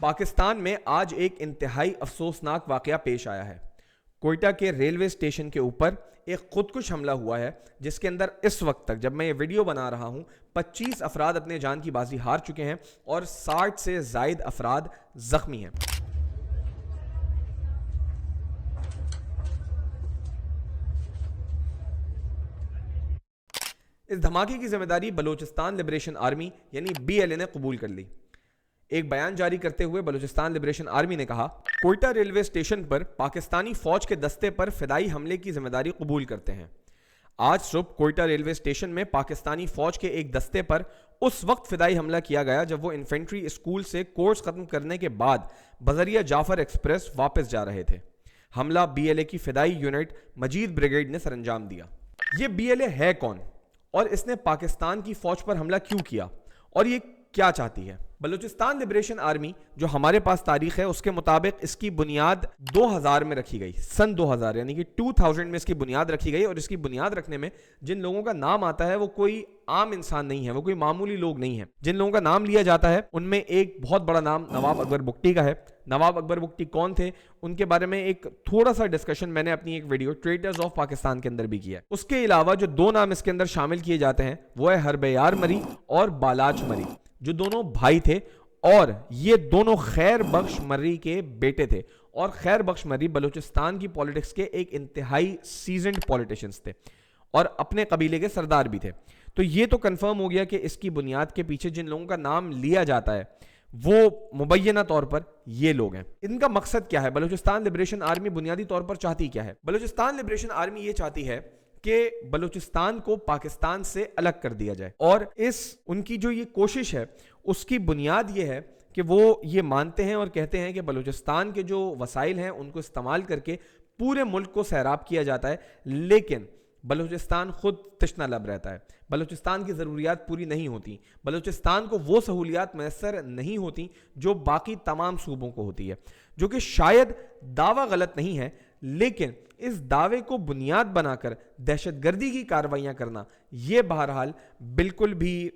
پاکستان میں آج ایک انتہائی افسوسناک واقعہ پیش آیا ہے۔ کوئٹہ کے ریلوے اسٹیشن کے اوپر ایک خودکش حملہ ہوا ہے جس کے اندر اس وقت تک جب میں یہ ویڈیو بنا رہا ہوں 25 افراد اپنے جان کی بازی ہار چکے ہیں اور 60 سے زائد افراد زخمی ہیں۔ اس دھماکے کی ذمہ داری بلوچستان لبریشن آرمی یعنی BLA نے قبول کر لی۔ ایک بیان جاری کرتے ہوئے بلوچستان لبریشن آرمی نے کہا، کوئٹہ ریلوے اسٹیشن پر پاکستانی فوج کے دستے پر فدائی حملے کی ذمہ داری قبول کرتے ہیں۔ آج صبح کوئٹہ ریلوے اسٹیشن میں پاکستانی فوج کے ایک دستے پر اس وقت فدائی حملہ کیا گیا جب وہ انفینٹری اسکول سے کورس ختم کرنے کے بعد بذریعہ جعفر ایکسپریس واپس جا رہے تھے۔ حملہ BLA کی فدائی یونٹ مجید بریگیڈ نے سر انجام دیا۔ یہ BLA ہے کون اور اس نے پاکستان کی فوج پر حملہ کیوں کیا اور یہ کیا چاہتی ہے؟ بلوچستان لبریشن آرمی جو ہمارے پاس تاریخ ہے اس کے مطابق اس کی بنیاد 2000 میں رکھی گئی، سن 2000 یعنی کہ 2000 میں اس کی بنیاد رکھی گئی، اور اس کی بنیاد رکھنے میں جن لوگوں کا نام آتا ہے وہ کوئی عام انسان نہیں ہے، وہ کوئی معمولی لوگ نہیں ہیں۔ جن لوگوں کا نام لیا جاتا ہے ان میں ایک بہت بڑا نام نواب اکبر بگٹی کا ہے۔ نواب اکبر بگٹی کون تھے ان کے بارے میں ایک تھوڑا سا ڈسکشن میں نے اپنی ایک ویڈیو ٹریڈرز آف پاکستان کے اندر بھی کیا ہے۔ اس کے علاوہ جو دو نام اس کے اندر شامل کیے جاتے ہیں وہ ہے حرب یار مری اور بالاچ مری، جو دونوں بھائی تھے اور یہ دونوں خیر بخش مری کے بیٹے تھے، اور خیر بخش مری بلوچستان کی پولیٹکس کے ایک انتہائی سیزنڈ پولیٹیشنز تھے اور اپنے قبیلے کے سردار بھی تھے۔ تو یہ تو کنفرم ہو گیا کہ اس کی بنیاد کے پیچھے جن لوگوں کا نام لیا جاتا ہے وہ مبینہ طور پر یہ لوگ ہیں۔ ان کا مقصد کیا ہے؟ بلوچستان لبریشن آرمی بنیادی طور پر چاہتی کیا ہے؟ بلوچستان لبریشن آرمی یہ چاہتی ہے کہ بلوچستان کو پاکستان سے الگ کر دیا جائے، اور ان کی جو یہ کوشش ہے اس کی بنیاد یہ ہے کہ وہ یہ مانتے ہیں اور کہتے ہیں کہ بلوچستان کے جو وسائل ہیں ان کو استعمال کر کے پورے ملک کو سیراب کیا جاتا ہے، لیکن بلوچستان خود تشنہ لب رہتا ہے، بلوچستان کی ضروریات پوری نہیں ہوتی، بلوچستان کو وہ سہولیات میسر نہیں ہوتی جو باقی تمام صوبوں کو ہوتی ہے، جو کہ شاید دعویٰ غلط نہیں ہے، لیکن اس دعوے کو بنیاد بنا کر دہشت گردی کی کارروائیاں کرنا یہ بہرحال بالکل بھی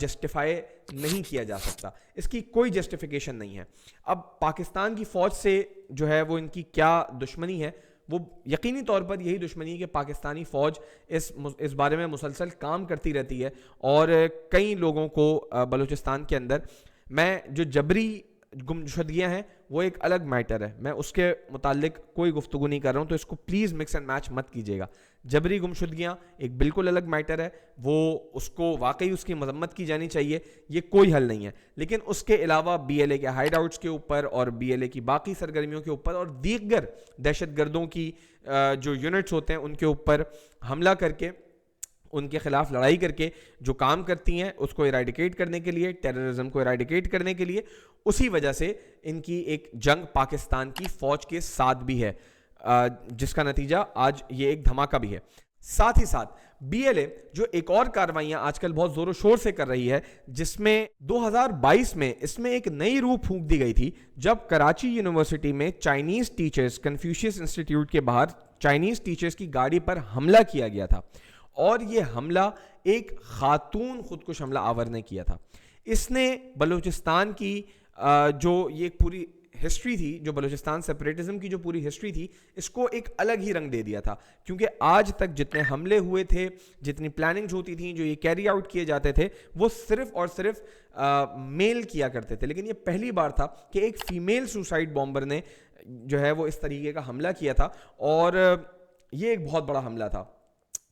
جسٹیفائی نہیں کیا جا سکتا، اس کی کوئی جسٹیفیکیشن نہیں ہے۔ اب پاکستان کی فوج سے جو ہے وہ ان کی کیا دشمنی ہے؟ وہ یقینی طور پر یہی دشمنی ہے کہ پاکستانی فوج اس بارے میں مسلسل کام کرتی رہتی ہے، اور کئی لوگوں کو بلوچستان کے اندر میں جو جبری گمشدگیاں ہیں وہ ایک الگ میٹر ہے، میں اس کے متعلق کوئی گفتگو نہیں کر رہا ہوں، تو اس کو پلیز مکس اینڈ میچ مت کیجیے گا۔ جبری گمشدگیاں ایک بالکل الگ میٹر ہے، وہ اس کو واقعی اس کی مذمت کی جانی چاہیے، یہ کوئی حل نہیں ہے۔ لیکن اس کے علاوہ BLA کے ہائیڈ آؤٹس کے اوپر اور BLA کی باقی سرگرمیوں کے اوپر اور دیگر دہشت گردوں کی جو یونٹس ہوتے ہیں ان کے اوپر حملہ کر کے ان کے خلاف لڑائی کر کے جو کام کرتی ہیں اس کو ایراڈیکیٹ کرنے کے لیے، ٹیررزم کو ایراڈیکیٹ کرنے کے لیے، اسی وجہ سے ان کی ایک جنگ پاکستان کی فوج کے ساتھ بھی ہے، جس کا نتیجہ آج یہ ایک دھماکہ بھی ہے۔ ساتھ ہی ساتھ BLA جو ایک اور کارروائیاں آج کل بہت زور و شور سے کر رہی ہے، جس میں 2022 میں اس میں ایک نئی روح پھونک دی گئی تھی جب کراچی یونیورسٹی میں چائنیز ٹیچرز کنفیوشیس انسٹیٹیوٹ کے باہر چائنیز ٹیچرز کی گاڑی پر حملہ کیا گیا تھا، اور یہ حملہ ایک خاتون خودکش حملہ آور نے کیا تھا۔ اس نے بلوچستان کی جو یہ پوری ہسٹری تھی، جو بلوچستان سیپریٹزم کی جو پوری ہسٹری تھی، اس کو ایک الگ ہی رنگ دے دیا تھا، کیونکہ آج تک جتنے حملے ہوئے تھے، جتنی پلاننگز ہوتی تھیں، جو یہ کیری آؤٹ کیے جاتے تھے، وہ صرف اور صرف میل کیا کرتے تھے، لیکن یہ پہلی بار تھا کہ ایک فیمیل سوسائڈ بامبر نے جو ہے وہ اس طریقے کا حملہ کیا تھا، اور یہ ایک بہت بڑا حملہ تھا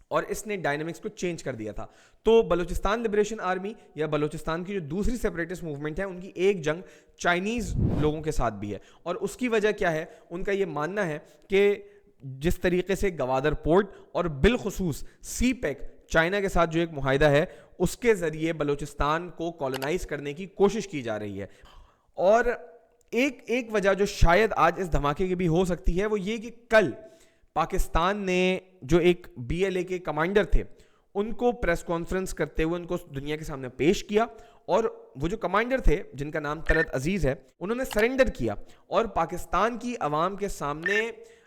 اور اس نے ڈائنامکس کو چینج کر دیا تھا۔ تو بلوچستان لبریشن آرمی یا بلوچستان کی جو دوسری سیپریٹسٹ موومنٹ ہے ان کی ایک جنگ چائنیز لوگوں کے ساتھ بھی ہے، اور اس کی وجہ کیا ہے؟ ان کا یہ ماننا ہے کہ جس طریقے سے گوادر پورٹ اور بالخصوص سی پیک چائنا کے ساتھ جو ایک معاہدہ ہے اس کے ذریعے بلوچستان کو کالونائز کرنے کی کوشش کی جا رہی ہے، اور ایک وجہ جو شاید آج اس دھماکے کی بھی ہو سکتی ہے وہ یہ کہ کل پاکستان نے جو ایک BLA کے کمانڈر تھے ان کو پریس کانفرنس کرتے ہوئے ان کو دنیا کے سامنے پیش کیا، اور وہ جو کمانڈر تھے جن کا نام طلعت عزیز ہے انہوں نے سرنڈر کیا اور پاکستان کی عوام کے سامنے